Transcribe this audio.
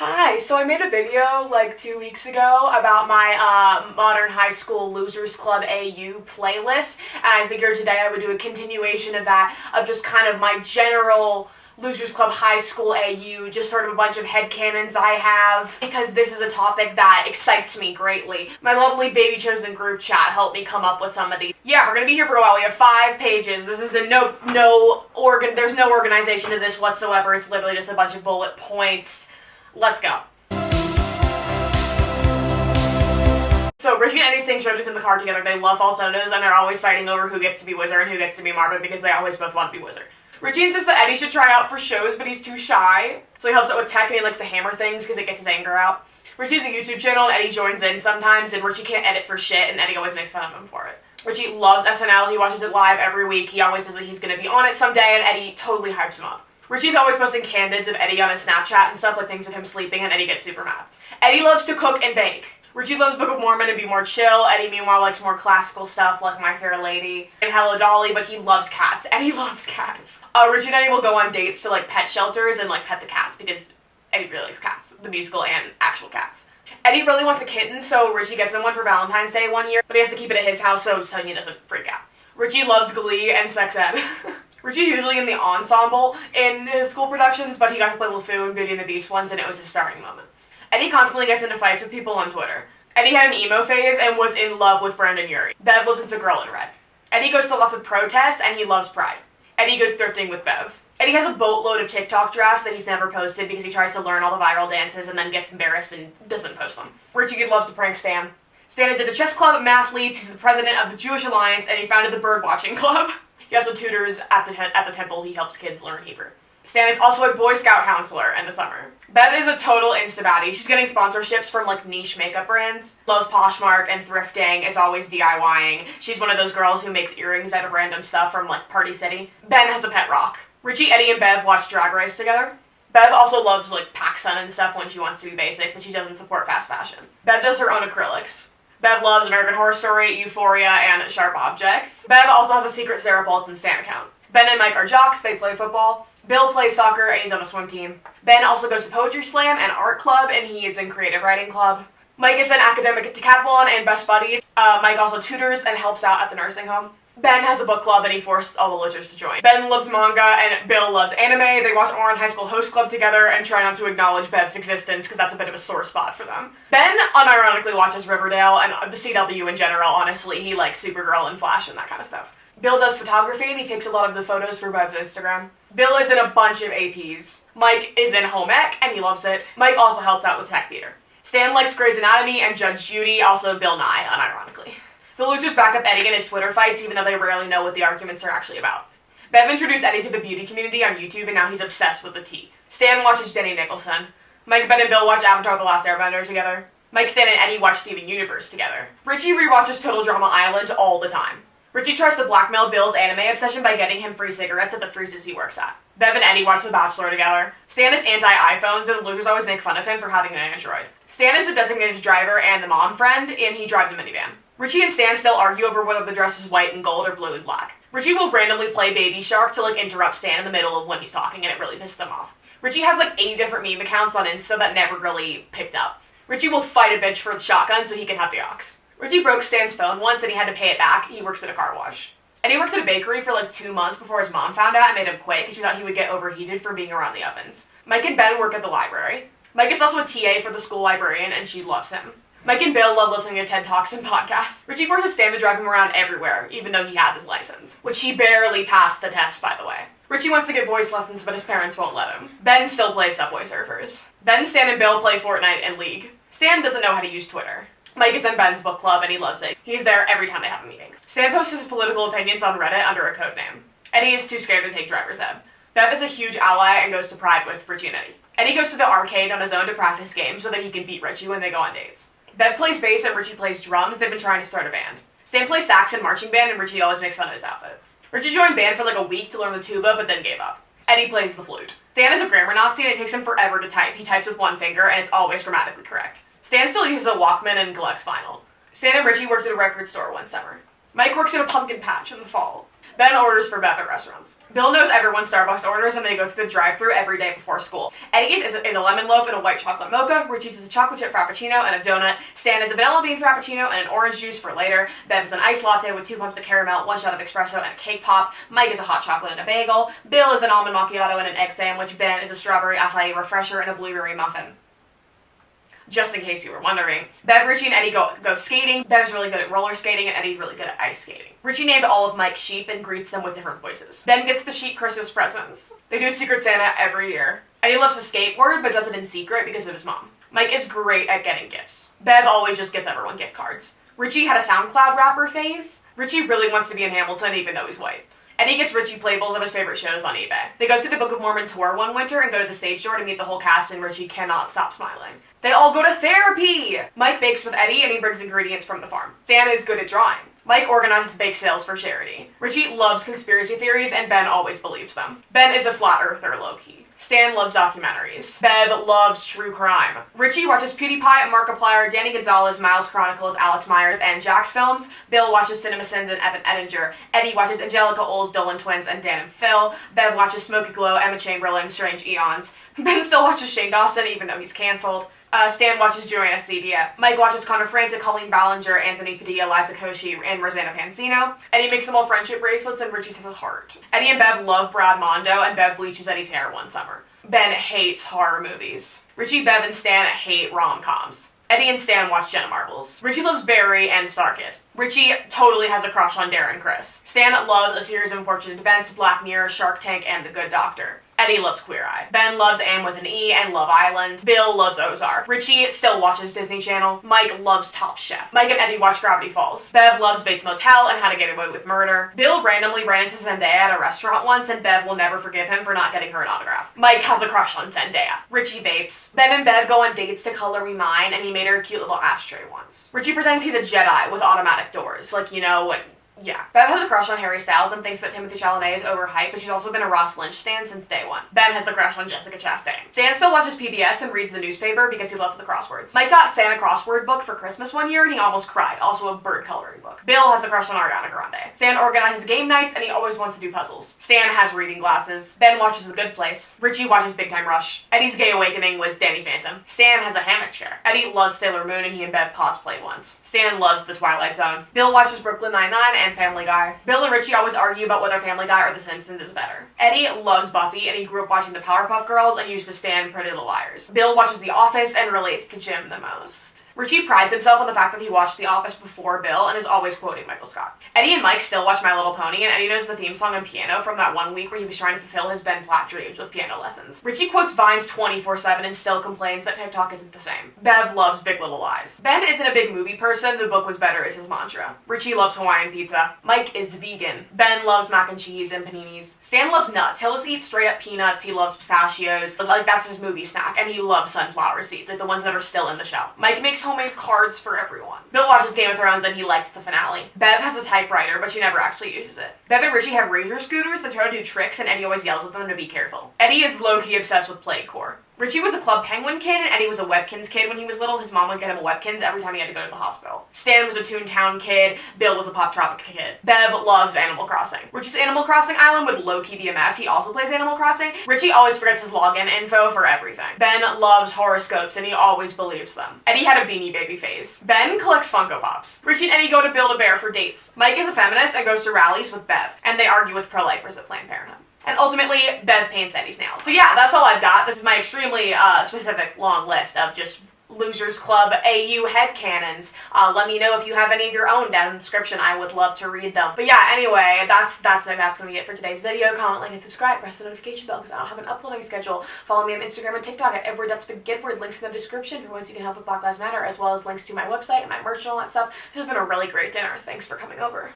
Hi, so I made a video like 2 weeks ago about my Modern High School Losers Club AU playlist, and I figured today I would do a continuation of that, of just kind of my general Losers Club High School AU, just sort of a bunch of headcanons I have, because this is a topic that excites me greatly. My lovely Baby Chosen group chat helped me come up with some of these. Yeah, we're gonna be here for a while. We have 5 pages. This is there's no organization to this whatsoever. It's literally just a bunch of bullet points. Let's go. So Richie and Eddie sing Showdown in the car together. They love falsettos, and they're always fighting over who gets to be Wizard and who gets to be Marvin because they always both want to be Wizard. Richie insists that Eddie should try out for shows, but he's too shy. So he helps out with tech, and he likes to hammer things because it gets his anger out. Richie has a YouTube channel, and Eddie joins in sometimes, and Richie can't edit for shit, and Eddie always makes fun of him for it. Richie loves SNL. He watches it live every week. He always says that he's going to be on it someday, and Eddie totally hypes him up. Richie's always posting candids of Eddie on his Snapchat and stuff, like things of him sleeping, and Eddie gets super mad. Eddie loves to cook and bake. Richie loves Book of Mormon and be more chill. Eddie, meanwhile, likes more classical stuff like My Fair Lady and Hello Dolly, but he loves cats. Eddie loves cats. Richie and Eddie will go on dates to, like, pet shelters and, like, pet the cats because Eddie really likes cats, the musical and actual cats. Eddie really wants a kitten, so Richie gets him one for Valentine's Day one year, but he has to keep it at his house so Sonia doesn't freak out. Richie loves Glee and sex ed. Richie usually in the ensemble in his school productions, but he got to play LeFou in Beauty and the Beast once, and it was a starring moment. Eddie constantly gets into fights with people on Twitter. Eddie had an emo phase and was in love with Brandon Urie. Bev listens to Girl in Red. Eddie goes to lots of protests, and he loves Pride. Eddie goes thrifting with Bev. Eddie has a boatload of Tik Tok drafts that he's never posted because he tries to learn all the viral dances and then gets embarrassed and doesn't post them. Richie loves to prank Stan. Stan is at the chess club at Mathletes, he's the president of the Jewish Alliance, and he founded the Birdwatching Club. He also tutors at the temple. He helps kids learn Hebrew. Stan is also a Boy Scout counselor in the summer. Bev is a total insta-baddie. She's getting sponsorships from, like, niche makeup brands. Loves Poshmark and thrifting, is always DIYing. She's one of those girls who makes earrings out of random stuff from, like, Party City. Ben has a pet rock. Richie, Eddie, and Bev watch Drag Race together. Bev also loves, like, PacSun and stuff when she wants to be basic, but she doesn't support fast fashion. Bev does her own acrylics. Bev loves American Horror Story, Euphoria, and Sharp Objects. Bev also has a secret Sarah Paulson Stan account. Ben and Mike are jocks, they play football. Bill plays soccer, and he's on a swim team. Ben also goes to Poetry Slam and Art Club, and he is in Creative Writing Club. Mike is in Academic Decathlon and Best Buddies. Mike also tutors and helps out at the nursing home. Ben has a book club, and he forced all the losers to join. Ben loves manga, and Bill loves anime. They watch Oran High School Host Club together and try not to acknowledge Bev's existence, because that's a bit of a sore spot for them. Ben unironically watches Riverdale, and the CW in general, honestly. He likes Supergirl and Flash and that kind of stuff. Bill does photography, and he takes a lot of the photos for Bev's Instagram. Bill is in a bunch of APs. Mike is in home ec, and he loves it. Mike also helps out with tech theater. Stan likes Grey's Anatomy and Judge Judy, also Bill Nye, unironically. The losers back up Eddie in his Twitter fights, even though they rarely know what the arguments are actually about. Bev introduced Eddie to the beauty community on YouTube, and now he's obsessed with the tea. Stan watches Jenny Nicholson. Mike, Ben, and Bill watch Avatar: The Last Airbender together. Mike, Stan, and Eddie watch Steven Universe together. Richie rewatches Total Drama Island all the time. Richie tries to blackmail Bill's anime obsession by getting him free cigarettes at the freezes he works at. Bev and Eddie watch The Bachelor together. Stan is anti-iPhones, and the losers always make fun of him for having an Android. Stan is the designated driver and the mom friend, and he drives a minivan. Richie and Stan still argue over whether the dress is white and gold or blue and black. Richie will randomly play Baby Shark to, like, interrupt Stan in the middle of when he's talking, and it really pisses him off. Richie has, like, 80 different meme accounts on Insta that never really picked up. Richie will fight a bitch for the shotgun so he can have the aux. Richie broke Stan's phone once and he had to pay it back. He works at a car wash. And he worked at a bakery for, like, 2 months before his mom found out and made him quit because she thought he would get overheated for being around the ovens. Mike and Ben work at the library. Mike is also a TA for the school librarian, and she loves him. Mike and Bill love listening to TED Talks and podcasts. Richie forces Stan to drive him around everywhere, even though he has his license. Which he barely passed the test, by the way. Richie wants to get voice lessons, but his parents won't let him. Ben still plays Subway Surfers. Ben, Stan, and Bill play Fortnite and League. Stan doesn't know how to use Twitter. Mike is in Ben's book club, and he loves it. He's there every time they have a meeting. Stan posts his political opinions on Reddit under a code name. Eddie is too scared to take driver's ed. Bev is a huge ally and goes to Pride with Richie and Eddie. Eddie goes to the arcade on his own to practice games so that he can beat Richie when they go on dates. Bev plays bass and Richie plays drums. They've been trying to start a band. Stan plays sax and marching band, and Richie always makes fun of his outfit. Richie joined band for like a week to learn the tuba, but then gave up. Eddie plays the flute. Stan is a grammar Nazi, and it takes him forever to type. He types with one finger, and it's always grammatically correct. Stan still uses a Walkman and collects vinyl. Stan and Richie worked at a record store one summer. Mike works at a pumpkin patch in the fall. Ben orders for Beth at restaurants. Bill knows everyone's Starbucks orders and they go through the drive-thru every day before school. Eddie's is a lemon loaf and a white chocolate mocha. Richie's is a chocolate chip frappuccino and a donut. Stan is a vanilla bean frappuccino and an orange juice for later. Bev is an iced latte with 2 pumps of caramel, 1 shot of espresso, and a cake pop. Mike is a hot chocolate and a bagel. Bill is an almond macchiato and an egg sandwich. Ben is a strawberry acai refresher and a blueberry muffin. Just in case you were wondering. Bev, Richie, and Eddie go skating. Bev's really good at roller skating, and Eddie's really good at ice skating. Richie named all of Mike's sheep and greets them with different voices. Ben gets the sheep Christmas presents. They do Secret Santa every year. Eddie loves to skateboard, but does it in secret because of his mom. Mike is great at getting gifts. Bev always just gets everyone gift cards. Richie had a SoundCloud rapper phase. Richie really wants to be in Hamilton, even though he's white. Eddie gets Richie playbills of his favorite shows on eBay. They go to the Book of Mormon tour one winter and go to the stage door to meet the whole cast, and Richie cannot stop smiling. They all go to therapy! Mike bakes with Eddie, and he brings ingredients from the farm. Stan is good at drawing. Mike organizes bake sales for charity. Richie loves conspiracy theories, and Ben always believes them. Ben is a flat earther low-key. Stan loves documentaries. Bev loves true crime. Richie watches PewDiePie, Markiplier, Danny Gonzalez, Miles Chronicles, Alex Myers, and Jax films. Bill watches CinemaSins and Evan Ettinger. Eddie watches Angelica Oles, Dolan Twins, and Dan and Phil. Bev watches Smokey Glow, Emma Chamberlain, Strange Eons. Ben still watches Shane Dawson, even though he's canceled. Stan watches Joanna Cedia. Mike watches Connor Frantic, Colleen Ballinger, Anthony Padilla, Liza Koshy, and Rosanna Pansino. Eddie makes them all friendship bracelets, and Richie has a heart. Eddie and Bev love Brad Mondo, and Bev bleaches Eddie's hair one summer. Ben hates horror movies. Richie, Bev, and Stan hate rom-coms. Eddie and Stan watch Jenna Marbles. Richie loves Barry and Star Kid. Richie totally has a crush on Darren Criss. Stan loves A Series of Unfortunate Events, Black Mirror, Shark Tank, and The Good Doctor. Eddie loves Queer Eye. Ben loves Anne with an E and Love Island. Bill loves Ozark. Richie still watches Disney Channel. Mike loves Top Chef. Mike and Eddie watch Gravity Falls. Bev loves Bates Motel and How to Get Away with Murder. Bill randomly ran into Zendaya at a restaurant once, and Bev will never forgive him for not getting her an autograph. Mike has a crush on Zendaya. Richie vapes. Ben and Bev go on dates to Color Me Mine, and he made her a cute little ashtray once. Richie pretends he's a Jedi with automatic doors. Like, you know, what... Yeah. Bev has a crush on Harry Styles and thinks that Timothée Chalamet is overhyped, but she's also been a Ross Lynch stan since day one. Ben has a crush on Jessica Chastain. Stan still watches PBS and reads the newspaper because he loves the crosswords. Mike got Santa crossword book for Christmas one year and he almost cried, also a bird coloring book. Bill has a crush on Ariana Grande. Stan organizes game nights and he always wants to do puzzles. Stan has reading glasses. Ben watches The Good Place. Richie watches Big Time Rush. Eddie's gay awakening was Danny Phantom. Stan has a hammock chair. Eddie loves Sailor Moon and he and Bev cosplayed once. Stan loves The Twilight Zone. Bill watches Brooklyn Nine-Nine and Family Guy. Bill and Richie always argue about whether Family Guy or The Simpsons is better. Eddie loves Buffy, and he grew up watching the Powerpuff Girls and used to stand Pretty Little Liars. Bill watches The Office and relates to Jim the most. Richie prides himself on the fact that he watched The Office before Bill and is always quoting Michael Scott. Eddie and Mike still watch My Little Pony, and Eddie knows the theme song on piano from that one week where he was trying to fulfill his Ben Platt dreams with piano lessons. Richie quotes Vines 24/7 and still complains that TikTok isn't the same. Bev loves Big Little Lies. Ben isn't a big movie person, the book was better is his mantra. Richie loves Hawaiian pizza. Mike is vegan. Ben loves mac and cheese and paninis. Stan loves nuts. He'll just eat straight up peanuts, he loves pistachios, like that's his movie snack, and he loves sunflower seeds, like the ones that are still in the shell. Mike makes homemade cards for everyone. Bill watches Game of Thrones and he liked the finale. Bev has a typewriter, but she never actually uses it. Bev and Richie have razor scooters that try to do tricks and Eddie always yells at them to be careful. Eddie is low-key obsessed with Plague Corps. Richie was a Club Penguin kid, and Eddie was a Webkins kid when he was little. His mom would get him a Webkins every time he had to go to the hospital. Stan was a Toontown kid. Bill was a Pop Tropica kid. Bev loves Animal Crossing. Richie's Animal Crossing Island would low-key be a mess. He also plays Animal Crossing. Richie always forgets his login info for everything. Ben loves horoscopes, and he always believes them. Eddie had a Beanie Baby phase. Ben collects Funko Pops. Richie and Eddie go to Build-A-Bear for dates. Mike is a feminist and goes to rallies with Bev, and they argue with pro-lifers at Planned Parenthood. And ultimately, Bev paints Eddie's nails. So yeah, that's all I've got. This is my extremely specific long list of just Losers Club AU headcanons. Let me know if you have any of your own down in the description. I would love to read them. But yeah, anyway, that's gonna be it for today's video. Comment, like, and subscribe. Press the notification bell because I don't have an uploading schedule. Follow me on Instagram and TikTok at edward.spaghedward. Links in the description for ways you can help with Black Lives Matter, as well as links to my website and my merch and all that stuff. This has been a really great dinner. Thanks for coming over.